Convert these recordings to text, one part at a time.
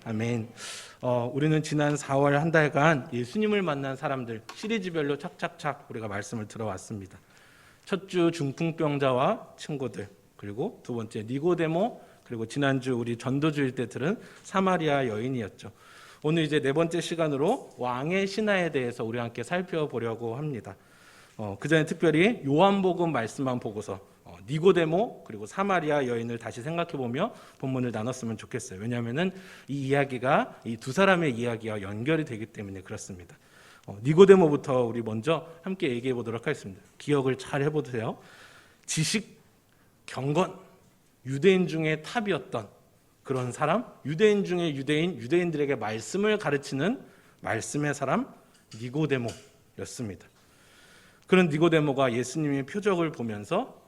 아멘. 우리는 지난 4월 한 달간 예수님을 만난 사람들 시리즈별로 착착착 우리가 말씀을 들어왔습니다. 첫 주 중풍병자와 친구들, 그리고 두 번째 니고데모, 그리고 지난주 우리 전도주일 때 들은 사마리아 여인이었죠. 오늘 이제 네 번째 시간으로 왕의 신하에 대해서 우리 함께 살펴보려고 합니다. 그 전에 특별히 요한복음 말씀만 보고서 니고데모 그리고 사마리아 여인을 다시 생각해보며 본문을 나눴으면 좋겠어요. 왜냐하면 이 이야기가 이 두 사람의 이야기와 연결이 되기 때문에 그렇습니다. 니고데모부터 우리 먼저 함께 얘기해 보도록 하겠습니다. 기억을 잘 해보세요. 지식, 경건, 유대인 중에 탑이었던 그런 사람, 유대인 중에 유대인들에게 말씀을 가르치는 말씀의 사람 니고데모였습니다. 그런 니고데모가 예수님의 표적을 보면서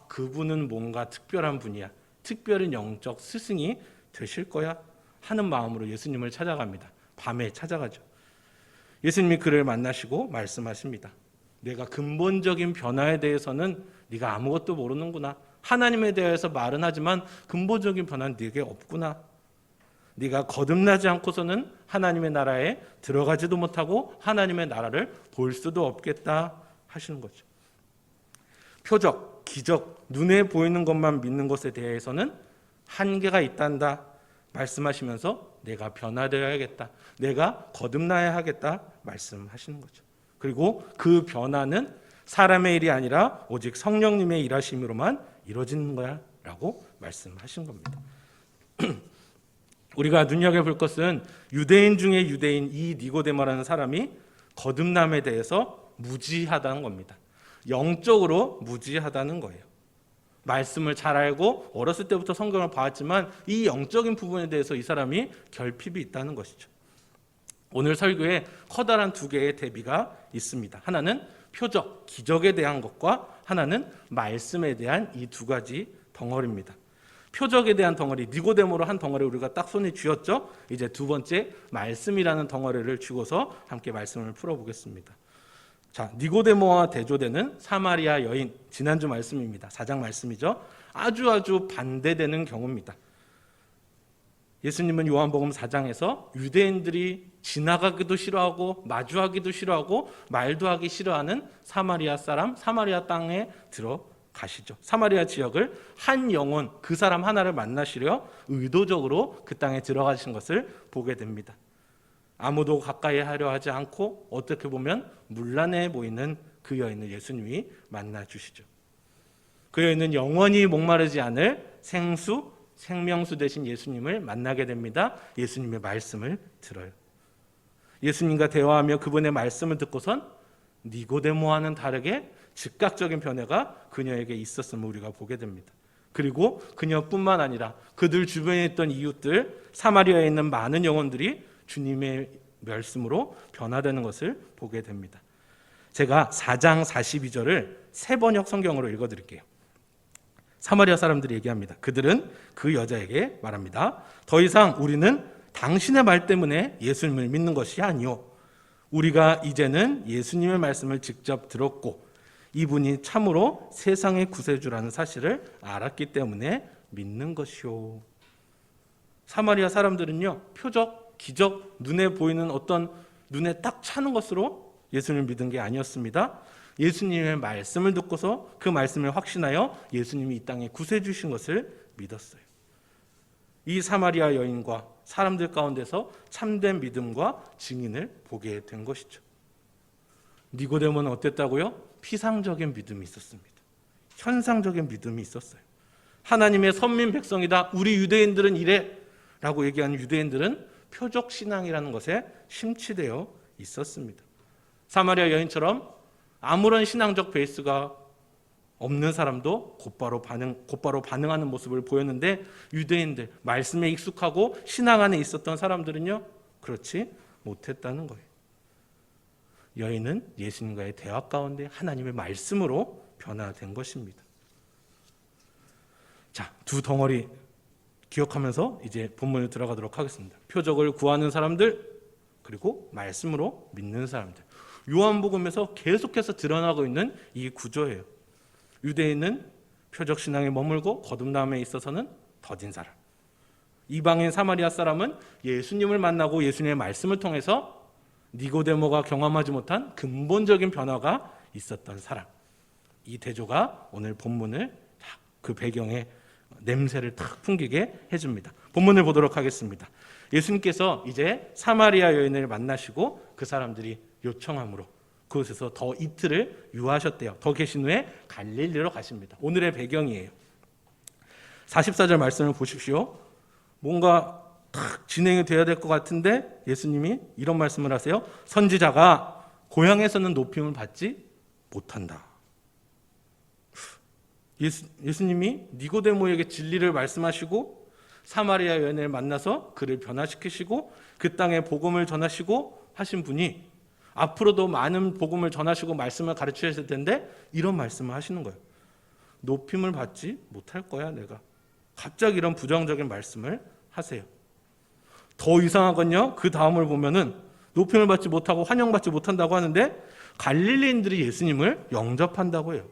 그분은 뭔가 특별한 분이야, 특별한 영적 스승이 되실 거야 하는 마음으로 예수님을 찾아갑니다. 밤에 찾아가죠. 예수님이 그를 만나시고 말씀하십니다. 내가 근본적인 변화에 대해서는 네가 아무것도 모르는구나. 하나님에 대해서 말은 하지만 근본적인 변화는 네게 없구나. 네가 거듭나지 않고서는 하나님의 나라에 들어가지도 못하고 하나님의 나라를 볼 수도 없겠다 하시는 거죠. 표적, 기적, 눈에 보이는 것만 믿는 것에 대해서는 한계가 있단다 말씀하시면서 내가 변화되어야겠다, 내가 거듭나야 하겠다 말씀하시는 거죠. 그리고 그 변화는 사람의 일이 아니라 오직 성령님의 일하심으로만 이루어지는 거야 라고 말씀하신 겁니다. 우리가 눈여겨볼 것은 유대인 중에 유대인 이 니고데모라는 사람이 거듭남에 대해서 무지하다는 겁니다. 영적으로 무지하다는 거예요. 말씀을 잘 알고 어렸을 때부터 성경을 봐왔지만 이 영적인 부분에 대해서 이 사람이 결핍이 있다는 것이죠. 오늘 설교에 커다란 두 개의 대비가 있습니다. 하나는 표적, 기적에 대한 것과 하나는 말씀에 대한 이 두 가지 덩어리입니다. 표적에 대한 덩어리, 니고데모로 한 덩어리 우리가 딱 손에 쥐었죠. 이제 두 번째 말씀이라는 덩어리를 쥐고서 함께 말씀을 풀어보겠습니다. 자, 니고데모와 대조되는 사마리아 여인, 지난주 말씀입니다. 4장 말씀이죠. 아주 반대되는 경우입니다. 예수님은 요한복음 4장에서 유대인들이 지나가기도 싫어하고 마주하기도 싫어하고 말도 하기 싫어하는 사마리아 사람, 사마리아 땅에 들어가시죠. 사마리아 지역을 한 영혼, 그 사람 하나를 만나시려 의도적으로 그 땅에 들어가신 것을 보게 됩니다. 아무도 가까이 하려 하지 않고 어떻게 보면 문란해 보이는 그 여인을 예수님이 만나 주시죠. 그 여인은 영원히 목마르지 않을 생수, 생명수 되신 예수님을 만나게 됩니다. 예수님의 말씀을 들어요. 예수님과 대화하며 그분의 말씀을 듣고선 니고데모와는 다르게 즉각적인 변화가 그녀에게 있었음을 우리가 보게 됩니다. 그리고 그녀뿐만 아니라 그들 주변에 있던 이웃들, 사마리아에 있는 많은 영혼들이 주님의 말씀으로 변화되는 것을 보게 됩니다. 제가 4장 42절을 새 번역 성경으로 읽어드릴게요. 사마리아 사람들이 얘기합니다. 그들은 그 여자에게 말합니다. 더 이상 우리는 당신의 말 때문에 예수님을 믿는 것이 아니오. 우리가 이제는 예수님의 말씀을 직접 들었고 이분이 참으로 세상의 구세주라는 사실을 알았기 때문에 믿는 것이오. 사마리아 사람들은요, 표적, 기적, 눈에 보이는 어떤 눈에 딱 차는 것으로 예수님을 믿은 게 아니었습니다. 예수님의 말씀을 듣고서 그 말씀을 확신하여 예수님이 이 땅에 구세주신 것을 믿었어요. 이 사마리아 여인과 사람들 가운데서 참된 믿음과 증인을 보게 된 것이죠. 니고데모는 어땠다고요? 피상적인 믿음이 있었습니다. 현상적인 믿음이 있었어요. 하나님의 선민 백성이다, 우리 유대인들은 이래 라고 얘기하는 유대인들은 표적 신앙이라는 것에 심취되어 있었습니다. 사마리아 여인처럼 아무런 신앙적 베이스가 없는 사람도 곧바로 반응하는 모습을 보였는데 유대인들, 말씀에 익숙하고 신앙 안에 있었던 사람들은요, 그렇지 못했다는 거예요. 여인은 예수님과의 대화 가운데 하나님의 말씀으로 변화된 것입니다. 자, 두 덩어리 기억하면서 이제 본문에 들어가도록 하겠습니다. 표적을 구하는 사람들, 그리고 말씀으로 믿는 사람들. 요한복음에서 계속해서 드러나고 있는 이 구조예요. 유대인은 표적 신앙에 머물고 거듭남에 있어서는 더딘 사람. 이방인 사마리아 사람은 예수님을 만나고 예수님의 말씀을 통해서 니고데모가 경험하지 못한 근본적인 변화가 있었던 사람. 이 대조가 오늘 본문을 그 배경에 냄새를 탁 풍기게 해줍니다. 본문을 보도록 하겠습니다. 예수님께서 이제 사마리아 여인을 만나시고 그 사람들이 요청함으로 그곳에서 더 이틀을 유하셨대요. 더 계신 후에 갈릴리로 가십니다. 오늘의 배경이에요. 44절 말씀을 보십시오. 뭔가 탁 진행이 돼야 될 것 같은데 예수님이 이런 말씀을 하세요. 선지자가 고향에서는 높임을 받지 못한다. 예수님이 니고데모에게 진리를 말씀하시고 사마리아 여인을 만나서 그를 변화시키시고 그 땅에 복음을 전하시고 하신 분이 앞으로도 많은 복음을 전하시고 말씀을 가르치실 텐데 이런 말씀을 하시는 거예요. 높임을 받지 못할 거야 내가. 갑자기 이런 부정적인 말씀을 하세요. 더 이상하건요. 그 다음을 보면은 높임을 받지 못하고 환영받지 못한다고 하는데 갈릴리인들이 예수님을 영접한다고 해요.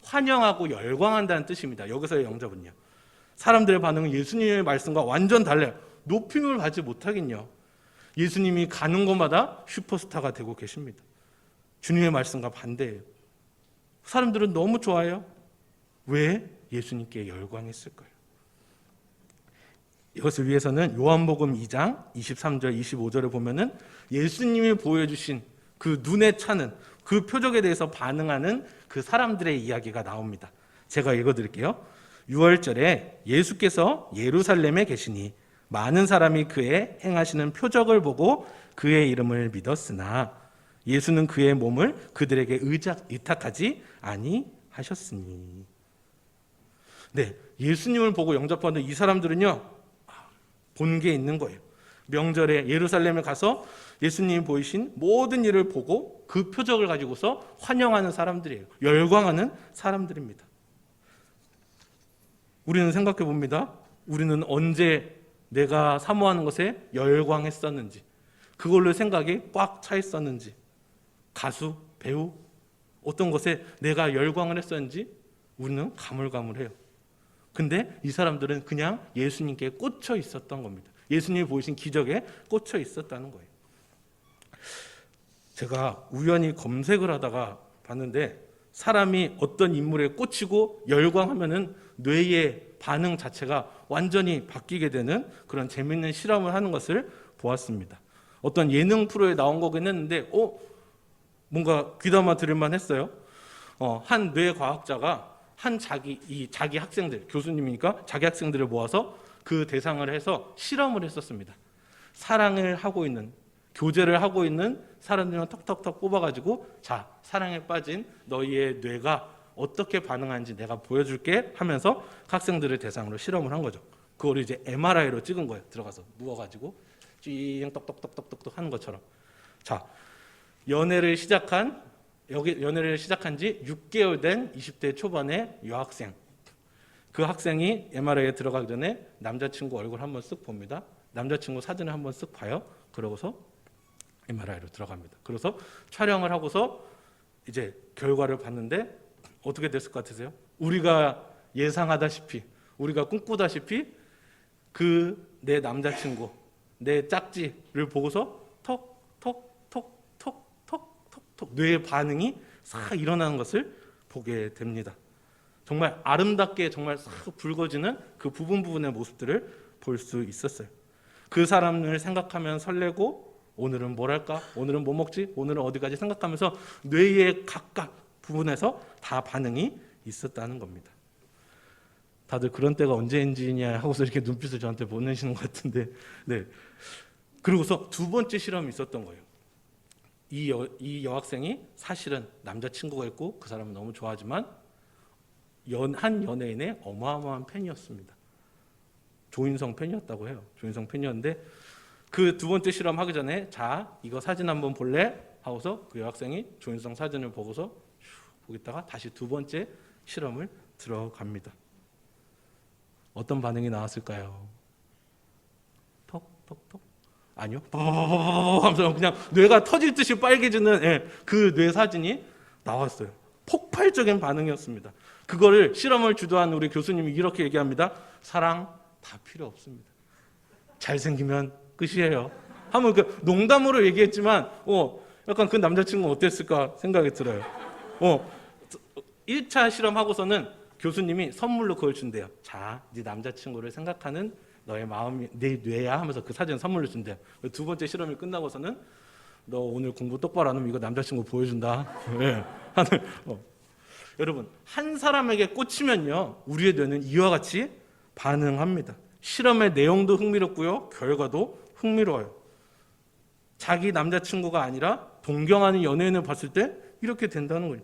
환영하고 열광한다는 뜻입니다. 여기서의 영접은요. 사람들의 반응은 예수님의 말씀과 완전 달라요. 높임을 받지 못하긴요. 예수님이 가는 곳마다 슈퍼스타가 되고 계십니다. 주님의 말씀과 반대예요. 사람들은 너무 좋아해요. 왜? 예수님께 열광했을 거예요. 이것을 위해서는 요한복음 2장 23절 25절을 보면은 예수님이 보여주신 그 눈에 차는 그 표적에 대해서 반응하는 그 사람들의 이야기가 나옵니다. 제가 읽어드릴게요. 6월절에 예수께서 예루살렘에 계시니 많은 사람이 그의 행하시는 표적을 보고 그의 이름을 믿었으나 예수는 그의 몸을 그들에게 의탁하지 아니하셨으니. 네, 예수님을 보고 영접하는 이 사람들은요, 본 게 있는 거예요. 명절에 예루살렘에 가서 예수님이 보이신 모든 일을 보고 그 표적을 가지고서 환영하는 사람들이에요. 열광하는 사람들입니다. 우리는 생각해 봅니다. 우리는 언제 내가 사모하는 것에 열광했었는지, 그걸로 생각이 꽉 차 있었는지, 가수, 배우, 어떤 것에 내가 열광을 했었는지 우리는 가물가물해요. 근데 이 사람들은 그냥 예수님께 꽂혀 있었던 겁니다. 예수님이 보이신 기적에 꽂혀 있었다는 거예요. 제가 우연히 검색을 하다가 봤는데 사람이 어떤 인물에 꽂히고 열광하면은 뇌의 반응 자체가 완전히 바뀌게 되는 그런 재밌는 실험을 하는 것을 보았습니다. 어떤 예능 프로에 나온 거긴 했는데 뭔가 귀담아 들을만 했어요. 한 뇌과학자가 자기 학생들, 교수님이니까 자기 학생들을 모아서 그 대상을 해서 실험을 했었습니다. 사랑을 하고 있는, 교제를 하고 있는 사람들을 턱턱턱 뽑아가지고 자, 사랑에 빠진 너희의 뇌가 어떻게 반응하는지 내가 보여줄게 하면서 학생들을 대상으로 실험을 한 거죠. 그걸 이제 MRI로 찍은 거예요. 들어가서 누워가지고 쥐잉 똑똑똑똑똑 하는 것처럼. 자, 연애를 시작한 지 6개월 된 20대 초반의 여학생. 그 학생이 MRI에 들어가기 전에 남자친구 얼굴 한번 쓱 봅니다. 남자친구 사진을 한번 쓱 봐요. 그러고서 MRI로 들어갑니다. 그래서 촬영을 하고서 이제 결과를 봤는데 어떻게 됐을 것 같으세요? 우리가 예상하다시피, 우리가 꿈꾸다시피 그 내 남자친구, 내 짝지를 보고서 톡톡톡톡톡톡톡 뇌의 반응이 싹 일어나는 것을 보게 됩니다. 정말 아름답게 정말 싹 붉어지는 그 부분의 모습들을 볼 수 있었어요. 그 사람을 생각하면 설레고 오늘은 뭘 할까? 오늘은 뭐 먹지? 오늘은 어디 가지? 생각하면서 뇌의 각각 부분에서 다 반응이 있었다는 겁니다. 다들 그런 때가 언제인지냐 하고서 이렇게 눈빛을 저한테 보내시는 것 같은데, 네. 그리고서 두 번째 실험이 있었던 거예요. 이 여학생이 사실은 남자친구가 있고 그 사람은 너무 좋아하지만 한 연예인의 어마어마한 팬이었습니다. 조인성 팬이었다고 해요. 조인성 팬이었는데 그 두 번째 실험 하기 전에 자, 이거 사진 한번 볼래? 하고서 그 여학생이 조인성 사진을 보고서 보겠다가 다시 두 번째 실험을 들어갑니다. 어떤 반응이 나왔을까요? 톡톡톡? 아니요. 하면서 그냥 뇌가 터질 듯이 빨개지는 그 뇌 사진이 나왔어요. 폭발적인 반응이었습니다. 그거를 실험을 주도한 우리 교수님이 이렇게 얘기합니다. 사랑 다 필요 없습니다. 잘생기면 끝이에요. 한번 농담으로 얘기했지만 약간 그 남자친구는 어땠을까 생각이 들어요. 1차 실험하고서는 교수님이 선물로 그걸 준대요. 자, 네 남자친구를 생각하는 너의 마음이 내 뇌야 하면서 그 사진 선물로 준대요. 두 번째 실험이 끝나고서는 너 오늘 공부 똑바로 안 하면 이거 남자친구 보여준다. 네. 여러분, 한 사람에게 꽂히면요, 우리의 뇌는 이와 같이 반응합니다. 실험의 내용도 흥미롭고요, 결과도 흥미로워요. 자기 남자친구가 아니라 동경하는 연예인을 봤을 때 이렇게 된다는 거예요.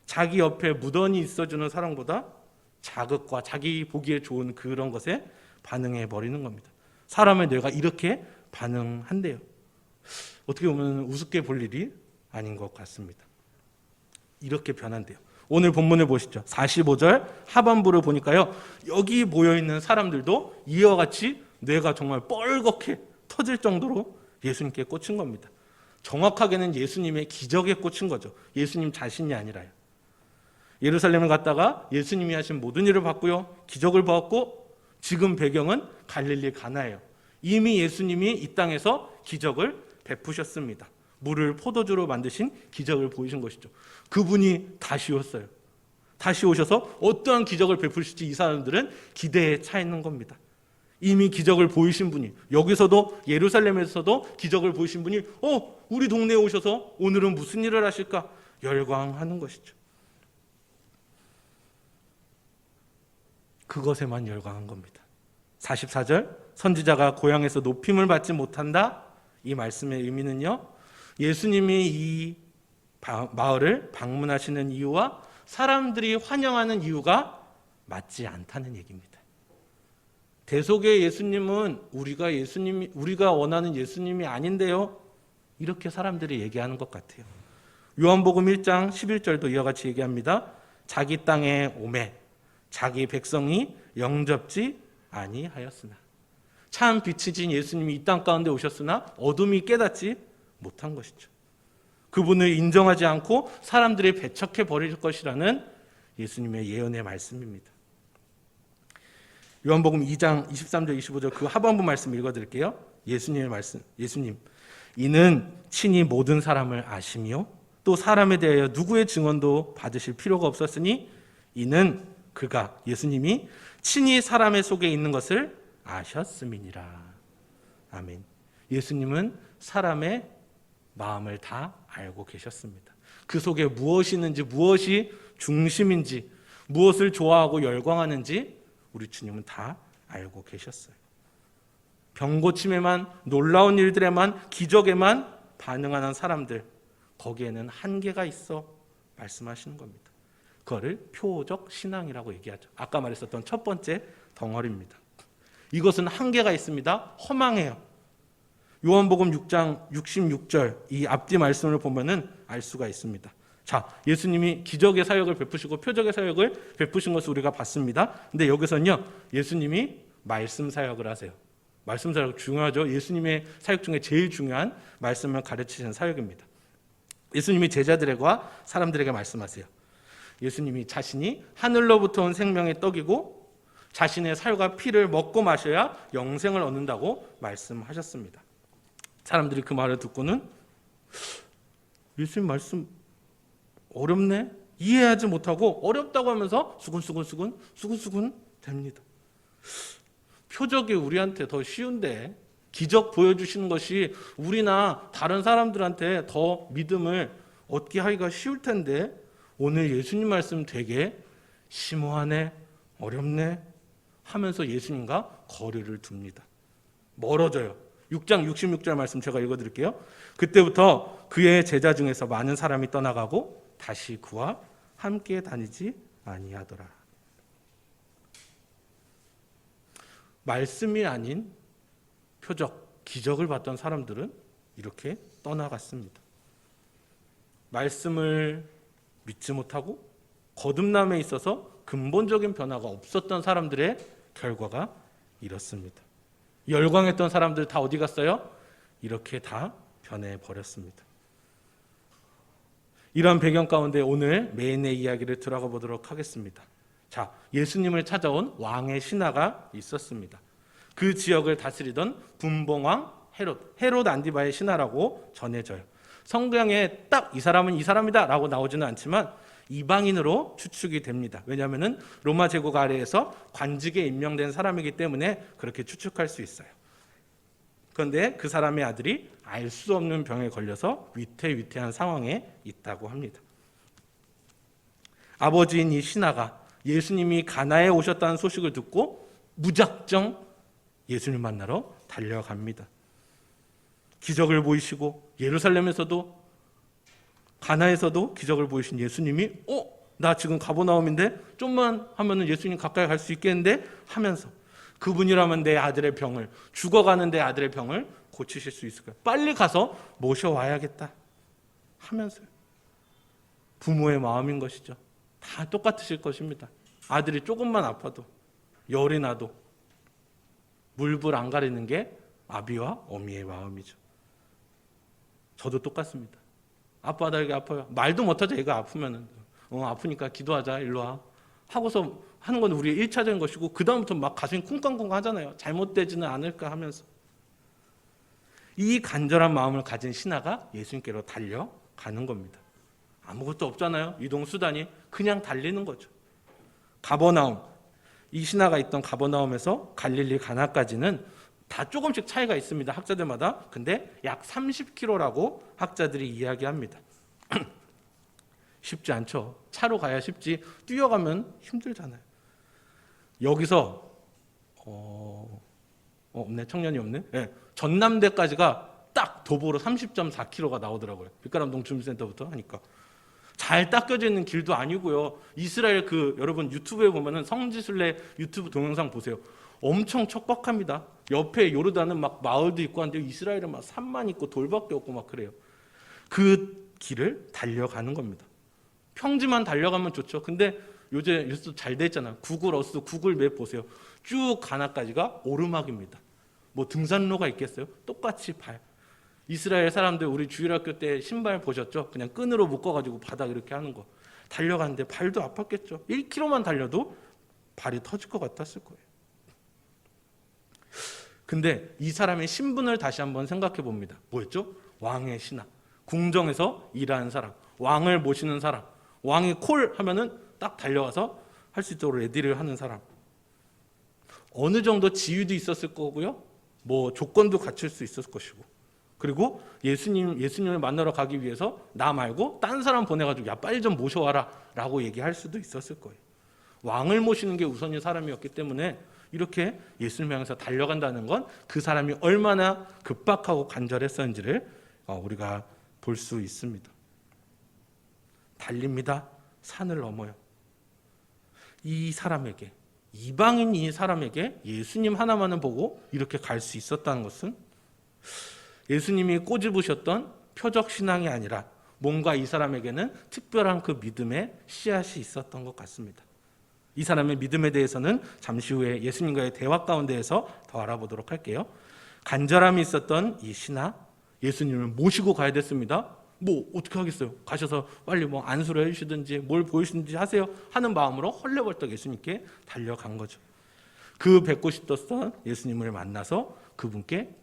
자기 옆에 무던히 있어주는 사람보다 자극과 자기 보기에 좋은 그런 것에 반응해 버리는 겁니다. 사람의 뇌가 이렇게 반응한대요. 어떻게 보면 우습게 볼 일이 아닌 것 같습니다. 이렇게 변한대요. 오늘 본문을 보시죠. 45절 하반부를 보니까요, 여기 모여있는 사람들도 이와 같이 뇌가 정말 뻘겋게 터질 정도로 예수님께 꽂힌 겁니다. 정확하게는 예수님의 기적에 꽂힌 거죠. 예수님 자신이 아니라요. 예루살렘을 갔다가 예수님이 하신 모든 일을 봤고요, 기적을 보았고, 지금 배경은 갈릴리 가나예요. 이미 예수님이 이 땅에서 기적을 베푸셨습니다. 물을 포도주로 만드신 기적을 보이신 것이죠. 그분이 다시 오셨어요. 다시 오셔서 어떠한 기적을 베푸실지 이 사람들은 기대에 차 있는 겁니다. 이미 기적을 보이신 분이, 여기서도 예루살렘에서도 기적을 보이신 분이 우리 동네에 오셔서 오늘은 무슨 일을 하실까 열광하는 것이죠. 그것에만 열광한 겁니다. 44절, 선지자가 고향에서 높임을 받지 못한다. 이 말씀의 의미는요, 예수님이 이 마을을 방문하시는 이유와 사람들이 환영하는 이유가 맞지 않다는 얘기입니다. 대속의 예수님은 우리가 원하는 예수님이 아닌데요, 이렇게 사람들이 얘기하는 것 같아요. 요한복음 1장 11절도 이와 같이 얘기합니다. 자기 땅에 오매 자기 백성이 영접지 아니하였으나. 참 빛이신 예수님이 이 땅 가운데 오셨으나 어둠이 깨닫지 못한 것이죠. 그분을 인정하지 않고 사람들이 배척해 버릴 것이라는 예수님의 예언의 말씀입니다. 요한복음 2장 23절 25절 그 하반부 말씀 읽어드릴게요. 예수님의 말씀. 예수님, 이는 친히 모든 사람을 아시며 또 사람에 대하여 누구의 증언도 받으실 필요가 없었으니 이는 그가, 예수님이 친히 사람의 속에 있는 것을 아셨음이니라. 아멘. 예수님은 사람의 마음을 다 알고 계셨습니다. 그 속에 무엇이 있는지, 무엇이 중심인지, 무엇을 좋아하고 열광하는지 우리 주님은 다 알고 계셨어요. 병고침에만, 놀라운 일들에만, 기적에만 반응하는 사람들, 거기에는 한계가 있어 말씀하시는 겁니다. 그거를 표적 신앙이라고 얘기하죠. 아까 말했었던 첫 번째 덩어리입니다. 이것은 한계가 있습니다. 허망해요. 요한복음 6장 66절 이 앞뒤 말씀을 보면은 알 수가 있습니다. 자, 예수님이 기적의 사역을 베푸시고 표적의 사역을 베푸신 것을 우리가 봤습니다. 근데 여기서는요, 예수님이 말씀 사역을 하세요. 말씀 사역 중요하죠. 예수님의 사역 중에 제일 중요한 말씀을 가르치시는 사역입니다. 예수님이 제자들과 사람들에게 말씀하세요. 예수님이 자신이 하늘로부터 온 생명의 떡이고 자신의 살과 피를 먹고 마셔야 영생을 얻는다고 말씀하셨습니다. 사람들이 그 말을 듣고는 예수님 말씀 어렵네? 이해하지 못하고 어렵다고 하면서 수근수근 됩니다. 표적이 우리한테 더 쉬운데, 기적 보여주시는 것이 우리나 다른 사람들한테 더 믿음을 얻게 하기가 쉬울 텐데 오늘 예수님 말씀 되게 심오하네, 어렵네 하면서 예수님과 거리를 둡니다. 멀어져요. 6장 66절 말씀 제가 읽어드릴게요. 그때부터 그의 제자 중에서 많은 사람이 떠나가고 다시 그와 함께 다니지 아니하더라. 말씀이 아닌 표적, 기적을 봤던 사람들은 이렇게 떠나갔습니다. 말씀을 믿지 못하고 거듭남에 있어서 근본적인 변화가 없었던 사람들의 결과가 이렇습니다. 열광했던 사람들 다 어디 갔어요? 이렇게 다 변해버렸습니다. 이러한 배경 가운데 오늘 메인의 이야기를 들어가 보도록 하겠습니다. 자, 예수님을 찾아온 왕의 신하가 있었습니다. 그 지역을 다스리던 분봉왕 헤롯 안디바의 신하라고 전해져요. 성경에 딱 이 사람은 이 사람이다 라고 나오지는 않지만 이방인으로 추측이 됩니다. 왜냐하면 로마 제국 아래에서 관직에 임명된 사람이기 때문에 그렇게 추측할 수 있어요. 그런데 그 사람의 아들이 알 수 없는 병에 걸려서 위태위태한 상황에 있다고 합니다. 아버지인 이 신하가 예수님이 가나에 오셨다는 소식을 듣고 무작정 예수님 만나러 달려갑니다. 기적을 보이시고 예루살렘에서도 가나에서도 기적을 보이신 예수님이 나 지금 가버나움인데 좀만 하면은 예수님 가까이 갈 수 있겠는데 하면서 그분이라면 내 아들의 병을 죽어가는 내 아들의 병을 고치실 수 있을까요? 빨리 가서 모셔와야겠다 하면서요. 부모의 마음인 것이죠. 다 똑같으실 것입니다. 아들이 조금만 아파도 열이 나도 물불 안 가리는 게 아비와 어미의 마음이죠. 저도 똑같습니다. 아빠 나 여기 아파요. 말도 못하죠. 애가 아프면은 아프니까 기도하자 일로 와 하고서 하는 건 우리의 1차적인 것이고 그 다음부터 막 가슴이 쿵쾅쿵쾅 하잖아요. 잘못되지는 않을까 하면서 이 간절한 마음을 가진 신하가 예수님께로 달려가는 겁니다. 아무것도 없잖아요. 이동 수단이 그냥 달리는 거죠. 가버나움, 이 신하가 있던 가버나움에서 갈릴리 가나까지는 다 조금씩 차이가 있습니다. 학자들마다. 근데 약 30km라고 학자들이 이야기합니다. 쉽지 않죠. 차로 가야 쉽지 뛰어가면 힘들잖아요. 여기서 없네. 청년이 없네. 네. 전남대까지가 딱 도보로 30.4km가 나오더라고요. 빛가람동 주민센터부터 하니까. 잘 닦여져 있는 길도 아니고요. 이스라엘 여러분 유튜브에 보면은 성지순례 유튜브 동영상 보세요. 엄청 척박합니다. 옆에 요르단은 막 마을도 있고 한데 이스라엘은 막 산만 있고 돌밖에 없고 막 그래요. 그 길을 달려가는 겁니다. 평지만 달려가면 좋죠. 근데 요새 잘 돼 있잖아요. 구글 어스, 구글 맵 보세요. 쭉 가나까지가 오르막입니다. 뭐 등산로가 있겠어요? 똑같이 이스라엘 사람들 우리 주일학교 때 신발 보셨죠? 그냥 끈으로 묶어가지고 바닥 이렇게 하는 거. 달려가는데 발도 아팠겠죠. 1km만 달려도 발이 터질 것 같았을 거예요. 근데 이 사람의 신분을 다시 한번 생각해 봅니다. 뭐였죠? 왕의 신하. 궁정에서 일하는 사람. 왕을 모시는 사람. 왕이 콜 하면은 딱 달려와서 할 수 있도록 레디를 하는 사람. 어느 정도 지위도 있었을 거고요. 뭐 조건도 갖출 수 있었을 것이고. 그리고 예수님을 만나러 가기 위해서 나 말고 딴 사람 보내가지고 야 빨리 좀 모셔와라 라고 얘기할 수도 있었을 거예요. 왕을 모시는 게 우선인 사람이었기 때문에 이렇게 예수님을 향해서 달려간다는 건 그 사람이 얼마나 급박하고 간절했었는지를 우리가 볼 수 있습니다. 달립니다. 산을 넘어요. 이 사람에게, 이방인 이 사람에게 예수님 하나만을 보고 이렇게 갈 수 있었다는 것은 예수님이 꼬집으셨던 표적 신앙이 아니라 뭔가 이 사람에게는 특별한 그 믿음의 씨앗이 있었던 것 같습니다. 이 사람의 믿음에 대해서는 잠시 후에 예수님과의 대화 가운데에서 더 알아보도록 할게요. 간절함이 있었던 이 신하, 예수님을 모시고 가야 됐습니다. 뭐 어떻게 하겠어요? 가셔서 빨리 뭐 안수를 해주시든지 뭘 보여주든지 하세요 하는 마음으로 헐레벌떡 예수님께 달려간 거죠. 그 뵙고 싶었던 예수님을 만나서 그분께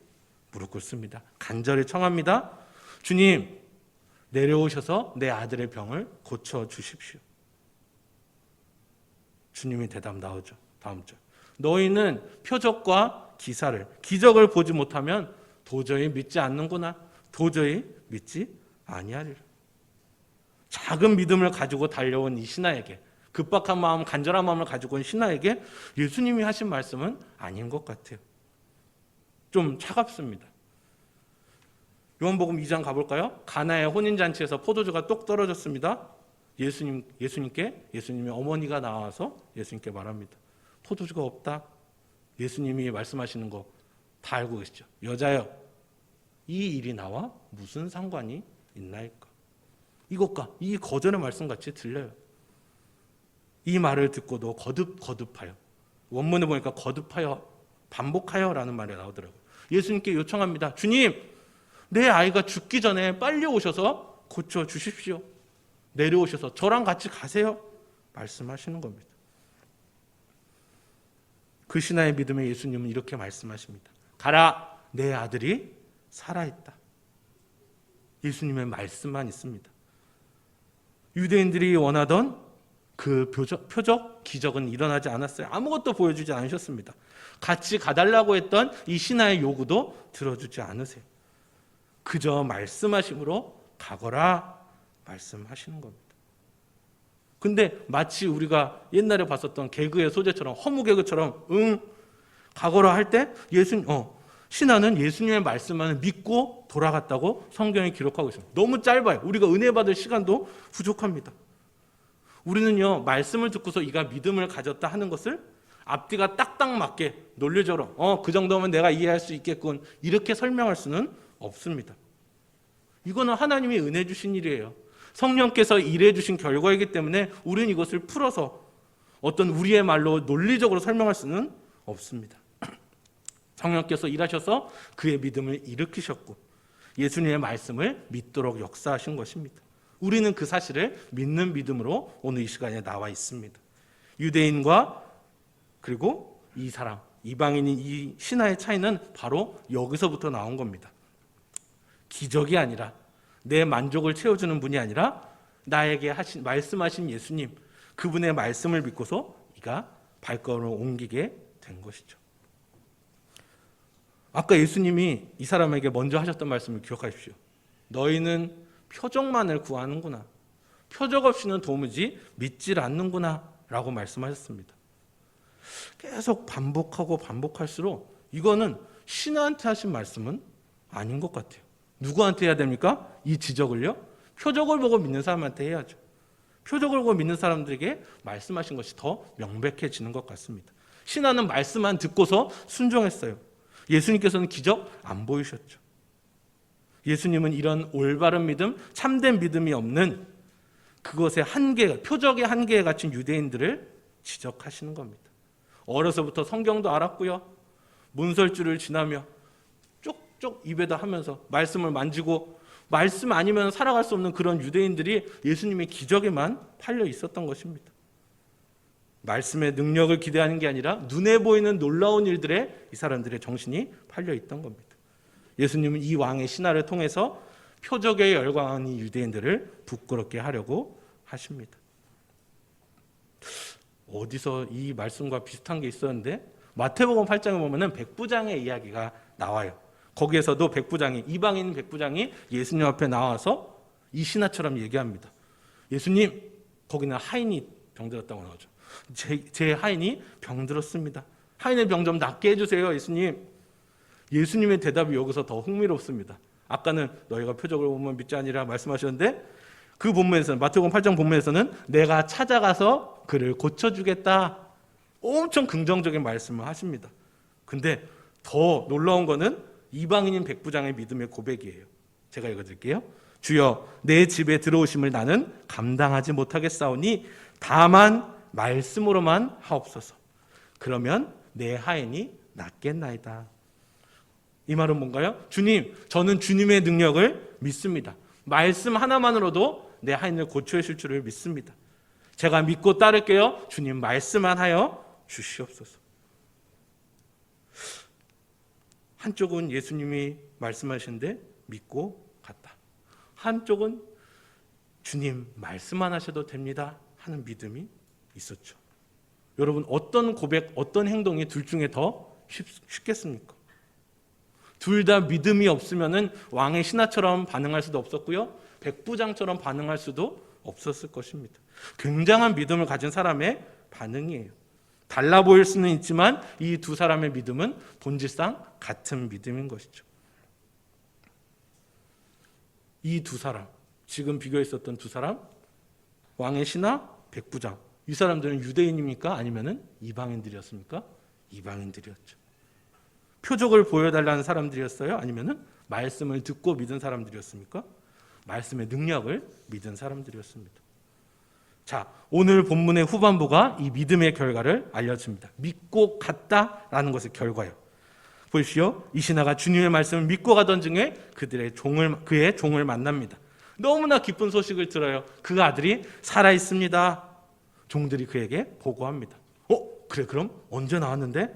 무릎 꿇습니다. 간절히 청합니다. 주님, 내려오셔서 내 아들의 병을 고쳐주십시오. 주님의 대답 나오죠. 다음 절. 너희는 표적과 기적을 보지 못하면 도저히 믿지 않는구나. 도저히 믿지 아니하리라. 작은 믿음을 가지고 달려온 이 신하에게, 급박한 마음, 간절한 마음을 가지고 온 신하에게 예수님이 하신 말씀은 아닌 것 같아요. 좀 차갑습니다. 요한복음 2장 가볼까요? 가나의 혼인잔치에서 포도주가 똑 떨어졌습니다. 예수님의 어머니가 나와서 예수님께 말합니다. 포도주가 없다. 예수님이 말씀하시는 거 다 알고 계시죠? 여자여, 이 일이 나와 무슨 상관이 있나이까? 이것과 이 거절의 말씀같이 들려요. 이 말을 듣고도 거듭하여, 원문에 보니까 거듭하여, 반복하여라는 말이 나오더라고요. 예수님께 요청합니다. 주님, 내 아이가 죽기 전에 빨리 오셔서 고쳐주십시오. 내려오셔서 저랑 같이 가세요. 말씀하시는 겁니다. 그 신하의 믿음에 예수님은 이렇게 말씀하십니다. 가라, 내 아들이 살아있다. 예수님의 말씀만 있습니다. 유대인들이 원하던 그 표적, 기적은 일어나지 않았어요. 아무것도 보여주지 않으셨습니다. 같이 가달라고 했던 이 신하의 요구도 들어주지 않으세요. 그저 말씀하심으로 가거라 말씀하시는 겁니다. 근데 마치 우리가 옛날에 봤었던 개그의 소재처럼, 허무 개그처럼 가거라 할 때 신하는 예수님의 말씀만을 믿고 돌아갔다고 성경이 기록하고 있습니다. 너무 짧아요. 우리가 은혜 받을 시간도 부족합니다. 우리는요, 말씀을 듣고서 이가 믿음을 가졌다 하는 것을 앞뒤가 딱딱 맞게 논리적으로 그 정도면 내가 이해할 수 있겠군, 이렇게 설명할 수는 없습니다. 이거는 하나님이 은혜 주신 일이에요. 성령께서 일해 주신 결과이기 때문에 우리는 이것을 풀어서 어떤 우리의 말로 논리적으로 설명할 수는 없습니다. 성령께서 일하셔서 그의 믿음을 일으키셨고 예수님의 말씀을 믿도록 역사하신 것입니다. 우리는 그 사실을 믿는 믿음으로 오늘 이 시간에 나와 있습니다. 유대인과 그리고 이 사람, 이방인인 이 신하의 차이는 바로 여기서부터 나온 겁니다. 기적이 아니라, 내 만족을 채워주는 분이 아니라 나에게 말씀하신 예수님, 그분의 말씀을 믿고서 이가 발걸음을 옮기게 된 것이죠. 아까 예수님이 이 사람에게 먼저 하셨던 말씀을 기억하십시오. 너희는 표적만을 구하는구나. 표적 없이는 도무지 믿질 않는구나 라고 말씀하셨습니다. 계속 반복할수록 이거는 신하한테 하신 말씀은 아닌 것 같아요. 누구한테 해야 됩니까? 이 지적을요? 표적을 보고 믿는 사람한테 해야죠. 표적을 보고 믿는 사람들에게 말씀하신 것이 더 명백해지는 것 같습니다. 신하는 말씀만 듣고서 순종했어요. 예수님께서는 기적 안 보이셨죠. 예수님은 이런 올바른 믿음, 참된 믿음이 없는 그것의 한계, 표적의 한계에 갇힌 유대인들을 지적하시는 겁니다. 어려서부터 성경도 알았고요. 문설주를 지나며 쪽쪽 입에다 하면서 말씀을 만지고 말씀 아니면 살아갈 수 없는 그런 유대인들이 예수님의 기적에만 팔려 있었던 것입니다. 말씀의 능력을 기대하는 게 아니라 눈에 보이는 놀라운 일들에 이 사람들의 정신이 팔려 있던 겁니다. 예수님은 이 왕의 신하를 통해서 표적에 열광하는 이 유대인들을 부끄럽게 하려고 하십니다. 어디서 이 말씀과 비슷한 게 있었는데 마태복음 8장에 보면은 백부장의 이야기가 나와요. 거기에서도 백부장이, 이방인 백부장이 예수님 앞에 나와서 이 신하처럼 얘기합니다. 예수님, 거기는 하인이 병들었다고 나오죠. 제 하인이 병들었습니다. 하인의 병 좀 낫게 해주세요, 예수님. 예수님의 대답이 여기서 더 흥미롭습니다. 아까는 너희가 표적을 보면 믿지 아니라 말씀하셨는데 그 본문에서는, 마태복음 8장 본문에서는 내가 찾아가서 그를 고쳐주겠다, 엄청 긍정적인 말씀을 하십니다. 근데 더 놀라운 거는 이방인인 백부장의 믿음의 고백이에요. 제가 읽어드릴게요. 주여, 내 집에 들어오심을 나는 감당하지 못하겠사오니 다만 말씀으로만 하옵소서. 그러면 내 하인이 낫겠나이다. 이 말은 뭔가요? 주님, 저는 주님의 능력을 믿습니다. 말씀 하나만으로도 내 하인을 고쳐주실 줄을 믿습니다. 제가 믿고 따를게요. 주님 말씀만 하여 주시옵소서. 한쪽은 예수님이 말씀하시는데 믿고 갔다. 한쪽은 주님 말씀만 하셔도 됩니다 하는 믿음이 있었죠. 여러분, 어떤 고백, 어떤 행동이 둘 중에 더 쉽겠습니까? 둘 다 믿음이 없으면은 왕의 신하처럼 반응할 수도 없었고요, 백부장처럼 반응할 수도 없었을 것입니다. 굉장한 믿음을 가진 사람의 반응이에요. 달라 보일 수는 있지만 이 두 사람의 믿음은 본질상 같은 믿음인 것이죠. 이 두 사람, 지금 비교했었던 두 사람, 왕의 신하, 백부장, 이 사람들은 유대인입니까? 아니면 이방인들이었습니까? 이방인들이었죠. 표적을 보여달라는 사람들이었어요? 아니면 말씀을 듣고 믿은 사람들이었습니까? 말씀의 능력을 믿은 사람들이었습니다. 자, 오늘 본문의 후반부가 이 믿음의 결과를 알려줍니다. 믿고 갔다라는 것의 결과예요. 보십시오. 이 신하가 주님의 말씀을 믿고 가던 중에 그의 종을 만납니다. 너무나 기쁜 소식을 들어요. 그 아들이 살아 있습니다. 종들이 그에게 보고합니다. 그래, 그럼 언제 나왔는데?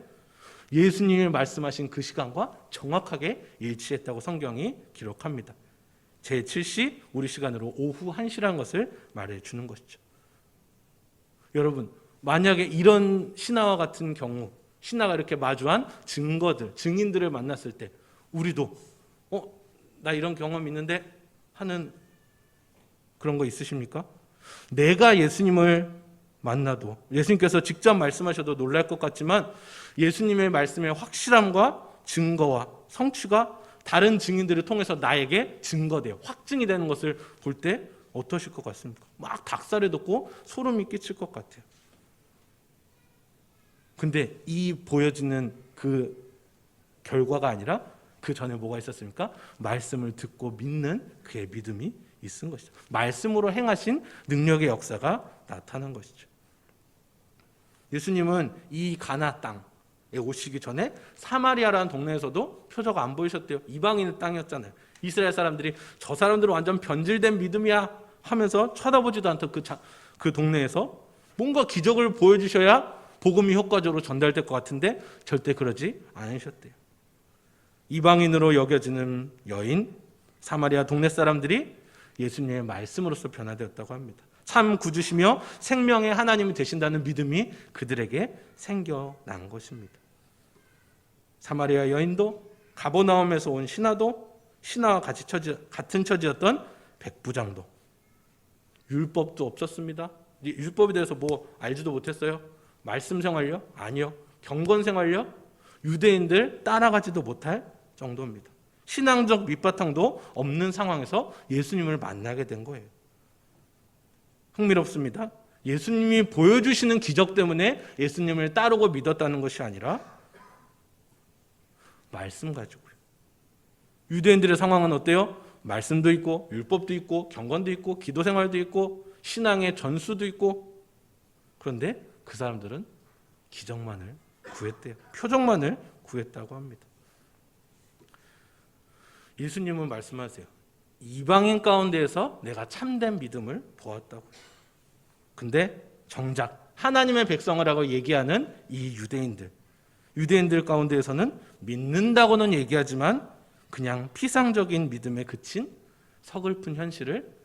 예수님이 말씀하신 그 시간과 정확하게 일치했다고 성경이 기록합니다. 제7시, 우리 시간으로 오후 1시라는 것을 말해주는 것이죠. 여러분, 만약에 이런 신하와 같은 경우, 신하가 이렇게 마주한 증거들, 증인들을 만났을 때 우리도 나 이런 경험 있는데 하는 그런 거 있으십니까? 내가 예수님을 만나도, 예수님께서 직접 말씀하셔도 놀랄 것 같지만 예수님의 말씀의 확실함과 증거와 성취가 다른 증인들을 통해서 나에게 증거돼요. 확증이 되는 것을 볼 때 어떠실 것 같습니까? 막 닭살이 돋고 소름이 끼칠 것 같아요. 근데 이 보여지는 그 결과가 아니라 그 전에 뭐가 있었습니까? 말씀을 듣고 믿는 그의 믿음이 있은 것이죠. 말씀으로 행하신 능력의 역사가 나타난 것이죠. 예수님은 이 가나 땅에 오시기 전에 사마리아라는 동네에서도 표적가 안 보이셨대요. 이방인의 땅이었잖아요. 이스라엘 사람들이 저 사람들은 완전 변질된 믿음이야 하면서 쳐다보지도 않던 그 동네에서 뭔가 기적을 보여주셔야 복음이 효과적으로 전달될 것 같은데 절대 그러지 않으셨대요. 이방인으로 여겨지는 여인, 사마리아 동네 사람들이 예수님의 말씀으로서 변화되었다고 합니다. 참 구주시며 생명의 하나님이 되신다는 믿음이 그들에게 생겨난 것입니다. 사마리아 여인도 가버나움에서 온 신하도 신하와 같은 처지였던 백부장도 율법도 없었습니다. 율법에 대해서 뭐 알지도 못했어요. 말씀 생활요? 아니요. 경건 생활요? 유대인들 따라가지도 못할 정도입니다. 신앙적 밑바탕도 없는 상황에서 예수님을 만나게 된 거예요. 흥미롭습니다. 예수님이 보여주시는 기적 때문에 예수님을 따르고 믿었다는 것이 아니라 말씀 가지고요. 유대인들의 상황은 어때요? 말씀도 있고 율법도 있고 경건도 있고 기도 생활도 있고 신앙의 전수도 있고, 그런데 그 사람들은 기적만을 구했대요. 표적만을 구했다고 합니다. 예수님은 말씀하세요. 이방인 가운데에서 내가 참된 믿음을 보았다고. 근데 정작 하나님의 백성이라고 얘기하는 이 유대인들 가운데에서는 믿는다고는 얘기하지만 그냥 피상적인 믿음에 그친 서글픈 현실을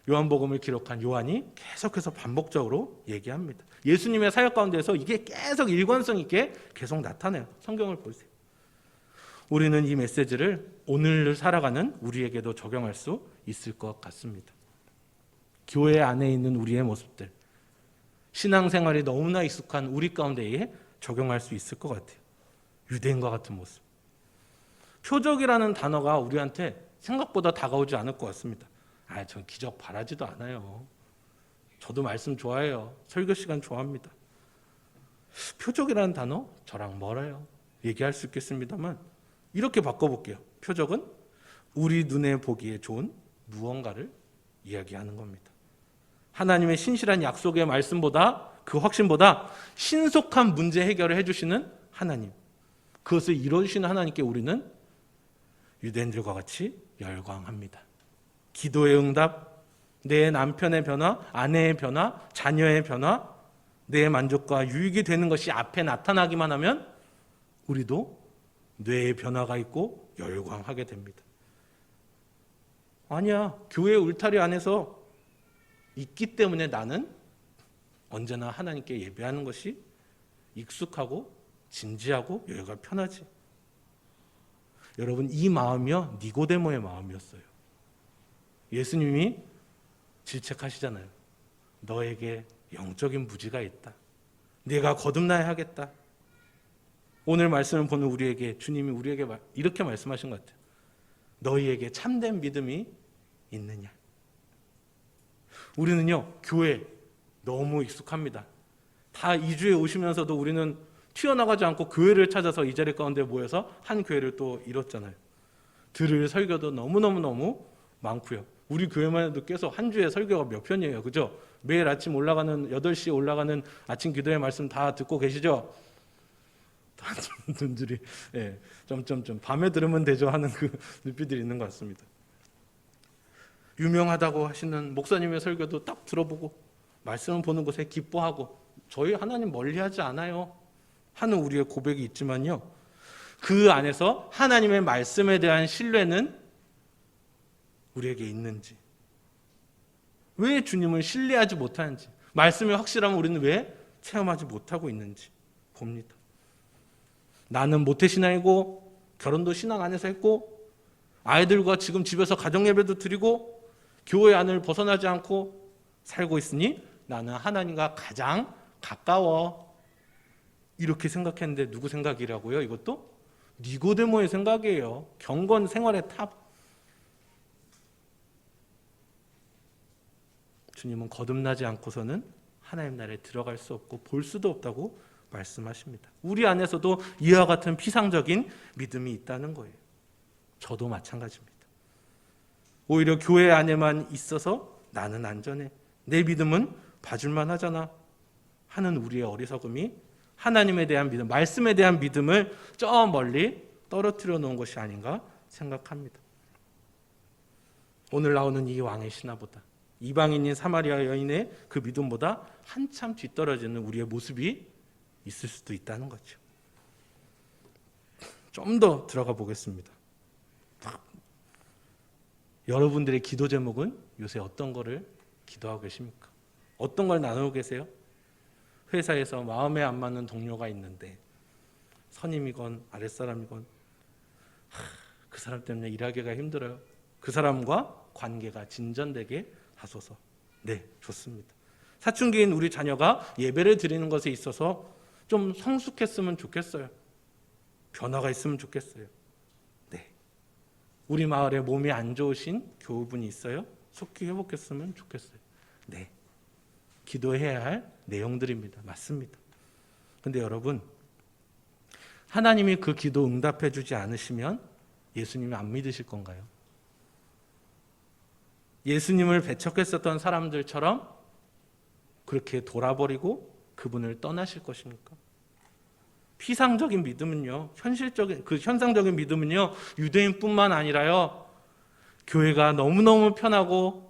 요한복음을 기록한 요한이 계속해서 반복적으로 얘기합니다. 예수님의 사역 가운데서 이게 계속 일관성 있게 계속 나타나요. 성경을 보세요. 우리는 이 메시지를 오늘 살아가는 우리에게도 적용할 수 있을 것 같습니다. 교회 안에 있는 우리의 모습들, 신앙생활이 너무나 익숙한 우리 가운데에 적용할 수 있을 것 같아요. 유대인과 같은 모습. 표적이라는 단어가 우리한테 생각보다 다가오지 않을 것 같습니다. 전 기적 바라지도 않아요. 저도 말씀 좋아해요. 설교 시간 좋아합니다. 표적이라는 단어 저랑 멀어요. 얘기할 수 있겠습니다만 이렇게 바꿔볼게요. 표적은 우리 눈에 보기에 좋은 무언가를 이야기하는 겁니다. 하나님의 신실한 약속의 말씀보다, 그 확신보다 신속한 문제 해결을 해주시는 하나님, 그것을 이루어주시는 하나님께 우리는 유대인들과 같이 열광합니다. 기도의 응답, 내 남편의 변화, 아내의 변화, 자녀의 변화, 내 만족과 유익이 되는 것이 앞에 나타나기만 하면 우리도 뇌의 변화가 있고 열광하게 됩니다. 아니야, 교회 울타리 안에서 있기 때문에 나는 언제나 하나님께 예배하는 것이 익숙하고 진지하고 여기가 편하지. 여러분, 이 마음이요 니고데모의 마음이었어요. 예수님이 질책하시잖아요. 너에게 영적인 무지가 있다. 네가 거듭나야 하겠다. 오늘 말씀을 보는 우리에게 주님이 우리에게 이렇게 말씀하신 것 같아요. 너희에게 참된 믿음이 있느냐. 우리는요 교회 너무 익숙합니다. 다 2주에 오시면서도 우리는 튀어나가지 않고 교회를 찾아서 이 자리 가운데 모여서 한 교회를 또 이뤘잖아요. 들을 설교도 너무너무 많고요. 우리 교회만 해도 계속 한 주에 설교가 몇 편이에요. 그죠? 매일 아침 올라가는 8시에 올라가는 아침 기도의 말씀 다 듣고 계시죠? 분들이 점점점 밤에 들으면 되죠 하는 그 눈빛들이 있는 것 같습니다. 유명하다고 하시는 목사님의 설교도 딱 들어보고 말씀을 보는 것에 기뻐하고 저희 하나님 멀리하지 않아요 하는 우리의 고백이 있지만요, 그 안에서 하나님의 말씀에 대한 신뢰는 우리에게 있는지, 왜 주님을 신뢰하지 못하는지, 말씀이 확실하면 우리는 왜 체험하지 못하고 있는지 봅니다. 나는 모태신앙이고 결혼도 신앙 안에서 했고 아이들과 지금 집에서 가정예배도 드리고 교회 안을 벗어나지 않고 살고 있으니 나는 하나님과 가장 가까워, 이렇게 생각했는데 누구 생각이라고요? 이것도 니고데모의 생각이에요. 경건 생활의 탑. 주님은 거듭나지 않고서는 하나님 나라에 들어갈 수 없고 볼 수도 없다고 말씀하십니다. 우리 안에서도 이와 같은 피상적인 믿음이 있다는 거예요. 저도 마찬가지입니다. 오히려 교회 안에만 있어서 나는 안전해, 내 믿음은 봐줄만 하잖아 하는 우리의 어리석음이 하나님에 대한 믿음, 말씀에 대한 믿음을 저 멀리 떨어뜨려 놓은 것이 아닌가 생각합니다. 오늘 나오는 이 왕의 신화보다, 이방인인 사마리아 여인의 그 믿음보다 한참 뒤떨어지는 우리의 모습이 있을 수도 있다는 거죠. 좀 더 들어가 보겠습니다. 여러분들의 기도 제목은 요새 어떤 거를 기도하고 계십니까? 어떤 걸 나누고 계세요? 회사에서 마음에 안 맞는 동료가 있는데, 선임이건 아랫사람이건 그 사람 때문에 일하기가 힘들어요. 그 사람과 관계가 진전되게 하소서. 네, 좋습니다. 사춘기인 우리 자녀가 예배를 드리는 것에 있어서 좀 성숙했으면 좋겠어요. 변화가 있으면 좋겠어요. 네, 우리 마을에 몸이 안 좋으신 교우분이 있어요. 속히 회복했으면 좋겠어요. 네, 기도해야 할 내용들입니다. 맞습니다. 근데 여러분, 하나님이 그 기도 응답해 주지 않으시면 예수님이 안 믿으실 건가요? 예수님을 배척했었던 사람들처럼 그렇게 돌아버리고 그분을 떠나실 것입니까? 피상적인 믿음은요, 현실적인, 그 현상적인 믿음은요, 유대인뿐만 아니라요, 교회가 너무너무 편하고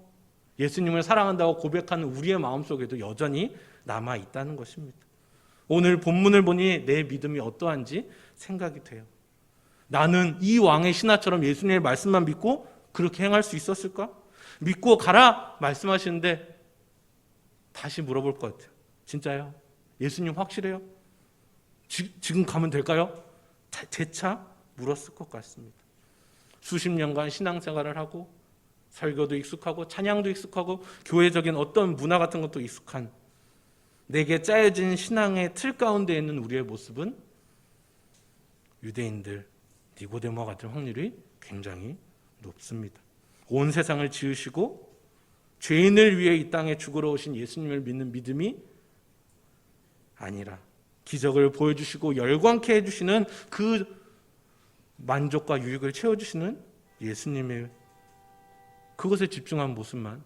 예수님을 사랑한다고 고백하는 우리의 마음속에도 여전히 남아 있다는 것입니다. 오늘 본문을 보니 내 믿음이 어떠한지 생각이 돼요. 나는 이 왕의 신하처럼 예수님의 말씀만 믿고 그렇게 행할 수 있었을까? 믿고 가라 말씀하시는데 다시 물어볼 것 같아요. 진짜요? 예수님 확실해요? 지금 가면 될까요? 재차 물었을 것 같습니다. 수십 년간 신앙생활을 하고 설교도 익숙하고 찬양도 익숙하고 교회적인 어떤 문화 같은 것도 익숙한 내게 짜여진 신앙의 틀 가운데 있는 우리의 모습은 유대인들 니고데모와 같은 확률이 굉장히 높습니다. 온 세상을 지으시고 죄인을 위해 이 땅에 죽으러 오신 예수님을 믿는 믿음이 아니라 기적을 보여주시고 열광케 해주시는 그 만족과 유익을 채워주시는 예수님의 그것에 집중한 모습만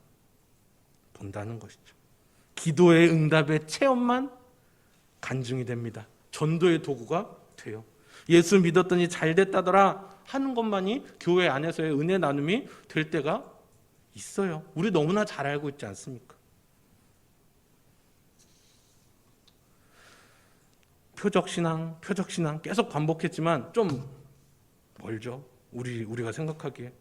본다는 것이죠. 기도의 응답의 체험만 간증이 됩니다. 전도의 도구가 돼요. 예수 믿었더니 잘 됐다더라 하는 것만이 교회 안에서의 은혜 나눔이 될 때가 있어요. 우리 너무나 잘 알고 있지 않습니까? 표적신앙 계속 반복했지만 좀 멀죠. 우리가 생각하기에.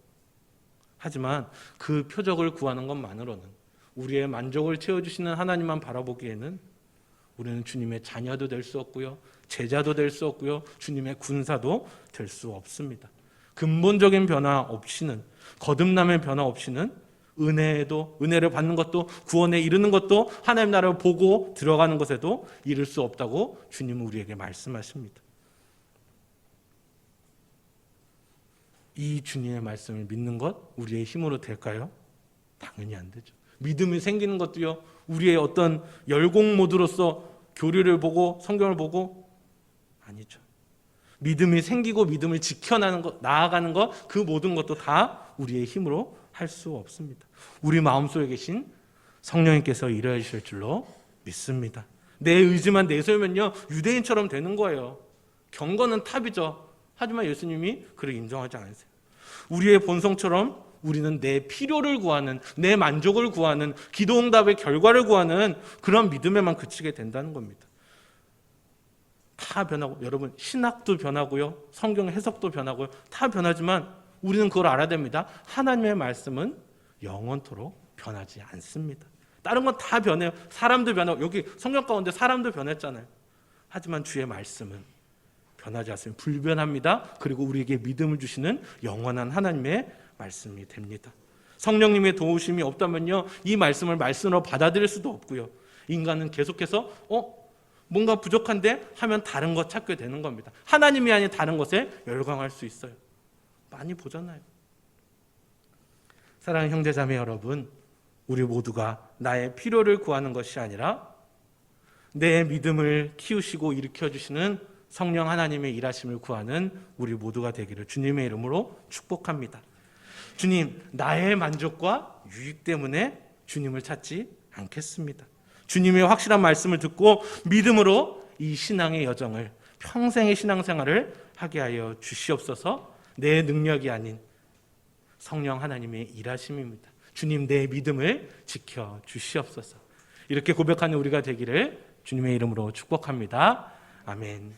하지만 그 표적을 구하는 것만으로는, 우리의 만족을 채워주시는 하나님만 바라보기에는 우리는 주님의 자녀도 될 수 없고요, 제자도 될 수 없고요, 주님의 군사도 될 수 없습니다. 근본적인 변화 없이는, 거듭남의 변화 없이는 은혜를 받는 것도, 구원에 이르는 것도, 하나님 나라를 보고 들어가는 것에도 이를 수 없다고 주님은 우리에게 말씀하십니다. 이 주님의 말씀을 믿는 것 우리의 힘으로 될까요? 당연히 안 되죠. 믿음이 생기는 것도요, 우리의 어떤 열공 모드로서 교리를 보고 성경을 보고 아니죠. 믿음이 생기고 믿음을 나아가는 것, 그 모든 것도 다 우리의 힘으로 할 수 없습니다. 우리 마음속에 계신 성령님께서 일하여 주실 줄로 믿습니다. 내 의지만 내세우면요, 유대인처럼 되는 거예요. 경건은 탑이죠. 하지만 예수님이 그를 인정하지 않으세요. 우리의 본성처럼 우리는 내 필요를 구하는, 내 만족을 구하는, 기도응답의 결과를 구하는 그런 믿음에만 그치게 된다는 겁니다. 다 변하고, 여러분 신학도 변하고요, 성경 해석도 변하고요, 다 변하지만 우리는 그걸 알아야 됩니다. 하나님의 말씀은 영원토록 변하지 않습니다. 다른 건 다 변해요. 사람도 변하고, 여기 성경 가운데 사람도 변했잖아요. 하지만 주의 말씀은 변하지 않습니다. 불변합니다. 그리고 우리에게 믿음을 주시는 영원한 하나님의 말씀이 됩니다. 성령님의 도우심이 없다면요, 이 말씀을 말씀으로 받아들일 수도 없고요, 인간은 계속해서 뭔가 부족한데 하면 다른 것 찾게 되는 겁니다. 하나님이 아닌 다른 것에 열광할 수 있어요. 많이 보잖아요. 사랑하는 형제자매 여러분, 우리 모두가 나의 필요를 구하는 것이 아니라 내 믿음을 키우시고 일으켜주시는 성령 하나님의 일하심을 구하는 우리 모두가 되기를 주님의 이름으로 축복합니다. 주님, 나의 만족과 유익 때문에 주님을 찾지 않겠습니다. 주님의 확실한 말씀을 듣고 믿음으로 이 신앙의 여정을, 평생의 신앙생활을 하게 하여 주시옵소서. 내 능력이 아닌 성령 하나님의 일하심입니다. 주님, 내 믿음을 지켜 주시옵소서. 이렇게 고백하는 우리가 되기를 주님의 이름으로 축복합니다. 아멘.